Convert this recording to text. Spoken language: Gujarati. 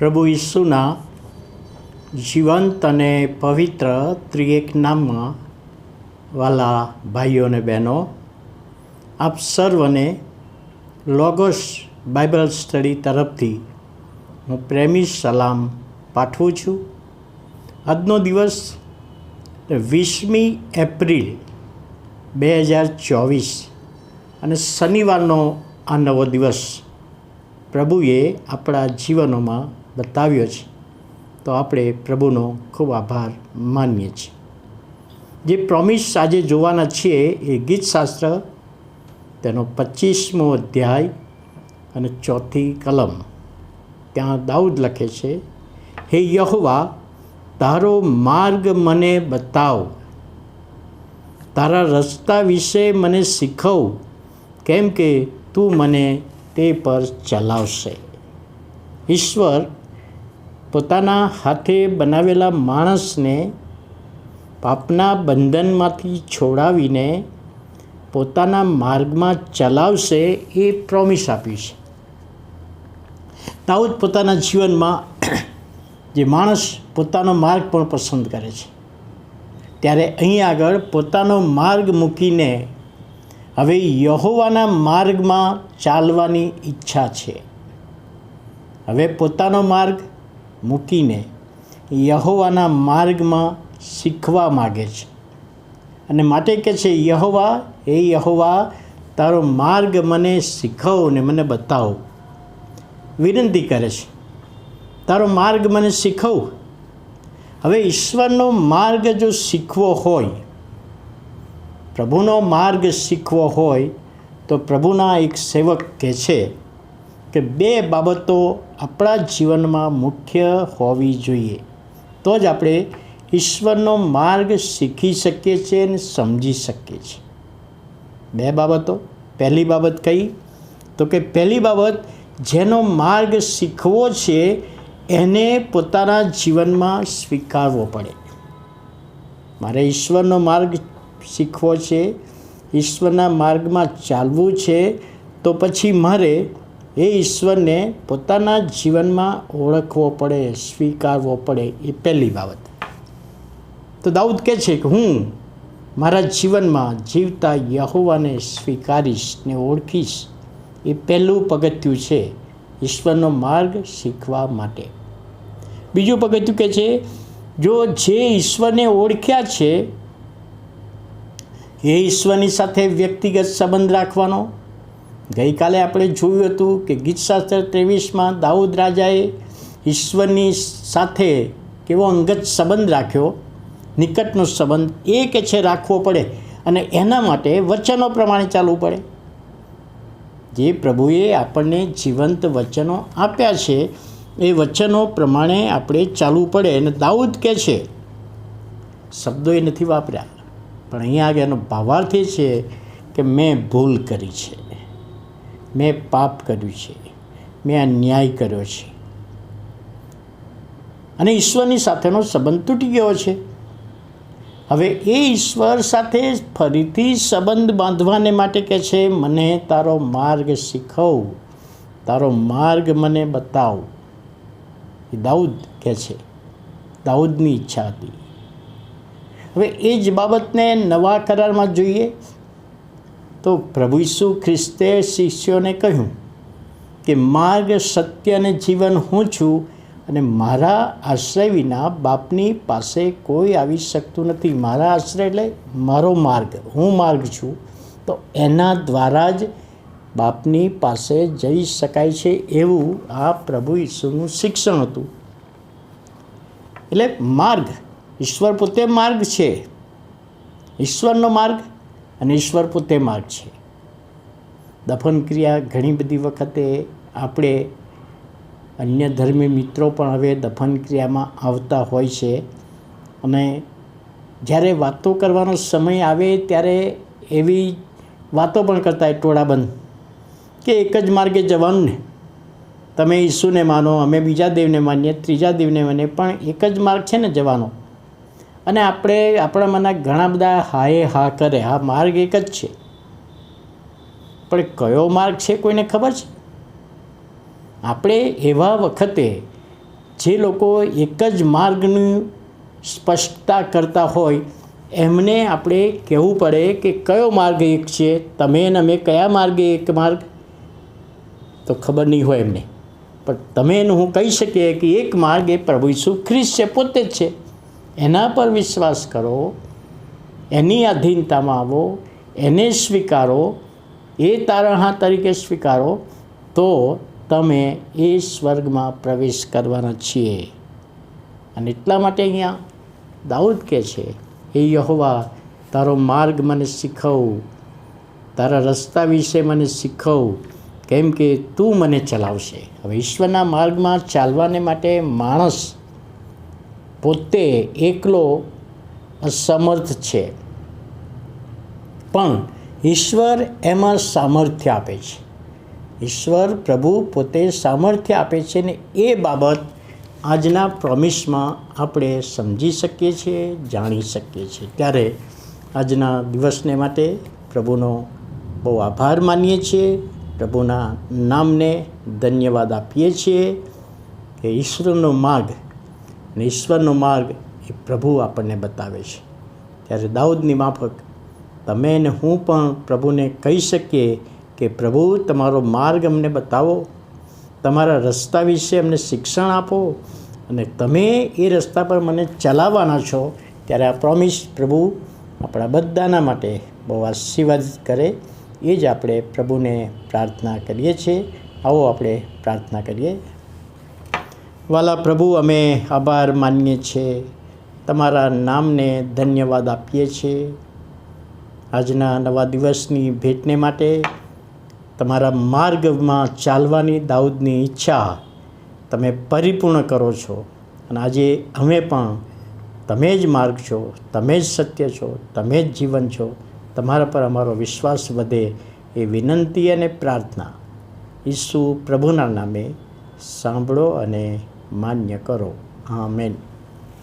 પ્રભુ ઈસુના જીવંત અને પવિત્ર ત્રિએક નામમાં વાલા ભાઈઓ અને બહેનો, આપ સર્વને લોગોસ બાઇબલ સ્ટડી તરફથી હું પ્રેમી સલામ પાઠવું છું. આજનો દિવસ 20મી એપ્રિલ 2024 અને શનિવારનો આ નવો દિવસ પ્રભુએ આપણા જીવનોમાં બતાવ્યો છે, તો આપણે પ્રભુનો ખૂબ આભાર માનીએ છીએ. જે પ્રોમિસ આજે જોવાના છીએ એ ગીતશાસ્ત્ર તેનો 25મો અધ્યાય અને 4th કલમ. ત્યાં દાઉદ લખે છે, હે યહોવા, તારો માર્ગ મને બતાવ, તારા રસ્તા વિશે મને શીખવ, કેમ કે તું મને તે પર ચલાવશે. ઈશ્વર પોતાના હાથે બનાવેલા માણસને પાપના બંધનમાંથી છોડાવીને પોતાના માર્ગમાં ચલાવશે એ પ્રોમિસ આપ્યું છે. દાઉદ પોતાના જીવનમાં જે માણસ પોતાનો માર્ગ પણ પસંદ કરે છે, ત્યારે અહીં આગળ પોતાનો માર્ગ મૂકીને હવે યહોવાના માર્ગમાં ચાલવાની ઈચ્છા છે. હવે પોતાનો માર્ગ મૂકીને યહોવાના માર્ગમાં શીખવા માગે છે અને માટે કહે છે, યહોવા, હે યહોવા, તારો માર્ગ મને શીખવ ને મને બતાવો. વિનંતી કરે છે, તારો માર્ગ મને શીખવ. હવે ઈશ્વરનો માર્ગ જો શીખવો હોય, પ્રભુનો માર્ગ શીખવો હોય, તો પ્રભુના એક સેવક કહે છે કે 2 બાબતો આપણા જીવનમાં મુખ્ય હોવી જોઈએ, તો જ આપણે ઈશ્વરનો માર્ગ શીખી શકીએ છીએ અને સમજી શકીએ છીએ. 2 બાબતો. પહેલી બાબત કઈ? તો કે પહેલી બાબત, જેનો માર્ગ શીખવો છે એને પોતાના જીવનમાં સ્વીકારવો પડે. મારે ઈશ્વરનો માર્ગ શીખવો છે, ઈશ્વરના માર્ગમાં ચાલવું છે, તો પછી મારે એ ઈશ્વરને પોતાના જીવનમાં ઓળખવો પડે, સ્વીકારવો પડે. એ પહેલી બાબત. તો દાઉદ કહે છે કે હું મારા જીવનમાં જીવતા યહોવાને સ્વીકારીશ ને ઓળખીશ. એ પહેલું પગથિયું છે ઈશ્વરનો માર્ગ શીખવા માટે. બીજું પગથિયું કહે છે, જો જે ઈશ્વરને ઓળખ્યા છે એ ઈશ્વરની સાથે વ્યક્તિગત સંબંધ રાખવાનો. ગઈકાલે આપણે જોયું હતું કે ગીતશાસ્ત્ર 23માં દાઉદ રાજાએ ઈશ્વરની સાથે કેવો અંગત સંબંધ રાખ્યો, નિકટનો સંબંધ. એ કે છે રાખવો પડે અને એના માટે વચનો પ્રમાણે ચાલવું પડે. જે પ્રભુએ આપણને જીવંત વચનો આપ્યા છે એ વચનો પ્રમાણે આપણે ચાલવું પડે. અને દાઉદ કહે છે, શબ્દો એ નથી વાપર્યા, પણ અહીંયા આગળ એનો ભાવાર્થ એ છે કે મેં ભૂલ કરી છે, મેં પાપ કર્યું છે, મેં અન્યાય કર્યો છે અને ઈશ્વરની સાથેનો સંબંધ તૂટી ગયો છે. હવે એ ઈશ્વર સાથે ફરીથી સંબંધ બાંધવાને માટે કહે છે, મને તારો માર્ગ શીખવ, તારો માર્ગ મને બતાવ. એ દાઉદ કહે છે, દાઉદની ઈચ્છા હતી. હવે એ જ બાબતને નવા કરારમાં જોઈએ તો પ્રભુ ઈસુ ખ્રિસ્તે શિષ્યોને કહ્યું કે માર્ગ, સત્ય અને જીવન હું છું અને મારા આશ્રય વિના બાપની પાસે કોઈ આવી શકતું નથી. મારા આશ્રય એટલે મારો માર્ગ, હું માર્ગ છું, તો એના દ્વારા જ બાપની પાસે જઈ શકાય છે. એવું આ પ્રભુ ઈસુનું શિક્ષણ હતું. એટલે માર્ગ, ઈશ્વર પોતે માર્ગ છે, ઈશ્વરનો માર્ગ અને ઈશ્વર પોતે માર્ગ છે. દફન ક્રિયા ઘણી બધી વખતે આપણે અન્ય ધર્મી મિત્રો પણ હવે દફન ક્રિયામાં આવતા હોય છે અને જ્યારે વાતો કરવાનો સમય આવે ત્યારે એવી વાતો પણ કરતા હોય ટોળાબંધ કે એક જ માર્ગે જવાનું ને, તમે ઈસુને માનો, અમે બીજા દેવને માનીએ, ત્રીજા દેવને માનીએ, પણ એક જ માર્ગ છે ને જવાનો. અને આપણે આપણામાંના ઘણા બધા હાએ હા કરે, હા માર્ગ એક જ છે, પણ કયો માર્ગ છે કોઈને ખબર છે? આપણે એવા વખતે જે લોકો એક જ માર્ગની સ્પષ્ટતા કરતા હોય એમને આપણે કહેવું પડે કે કયો માર્ગ એક છે, તમે ને અમે કયા માર્ગે એક માર્ગ, તો ખબર નહીં હોય એમને. પણ તમે એને હું કહી શકીએ કે એક માર્ગ એ પ્રભુ ઈસુ ખ્રિસ્ત છે, પોતે જ છે. એના પર વિશ્વાસ કરો, એની અધીનતામાં આવો, એને સ્વીકારો, એ તારણહાર તરીકે સ્વીકારો, તો તમે એ સ્વર્ગમાં પ્રવેશ કરવાના છીએ. અને એટલા માટે અહીંયા દાઉદ કહે છે, હે યહોવા, તારો માર્ગ મને શીખવ, તારા રસ્તા વિશે મને શીખવ, કેમ કે તું મને ચલાવશે. હવે ઈશ્વરના માર્ગમાં ચાલવાને માટે માણસ પોતે એકલો અસમર્થ છે, પણ ઈશ્વર એમાં સામર્થ્ય આપે છે. ઈશ્વર પ્રભુ પોતે સામર્થ્ય આપે છે ને એ બાબત આજના પ્રોમિસમાં આપણે સમજી શકીએ છીએ, જાણી શકીએ છીએ. ત્યારે આજના દિવસને માટે પ્રભુનો બહુ આભાર માનીએ છીએ, પ્રભુના નામને ધન્યવાદ આપીએ છીએ કે ઈશ્વરનો માર્ગ અને ઈશ્વરનો માર્ગ એ પ્રભુ આપણને બતાવે છે. ત્યારે દાઉદની માફક તમે ને હું પણ પ્રભુને કહી શકીએ કે પ્રભુ, તમારો માર્ગ અમને બતાવો, તમારા રસ્તા વિશે અમને શિક્ષણ આપો, અને તમે એ રસ્તા પર મને ચલાવવાના છો. ત્યારે આ પ્રોમિસ પ્રભુ આપણા બધાના માટે બહુ આશીર્વાદિત કરે, એ જ આપણે પ્રભુને પ્રાર્થના કરીએ છીએ. આવો આપણે પ્રાર્થના કરીએ. વાલા પ્રભુ, અમે આભાર માનીએ છીએ, તમારા નામને ધન્યવાદ આપીએ છીએ. આજના નવા દિવસની ભેટને માટે તમારા માર્ગમાં ચાલવાની દાઉદની ઈચ્છા તમે પરિપૂર્ણ કરો છો. અને આજે અમે પણ તમે જ માર્ગ છો, તમે જ સત્ય છો, તમે જ જીવન છો. તમારા પર અમારો વિશ્વાસ વધે એ વિનંતી અને પ્રાર્થના ઈસુ પ્રભુના નામે સાંભળો અને માન્ય કરો. આમેન.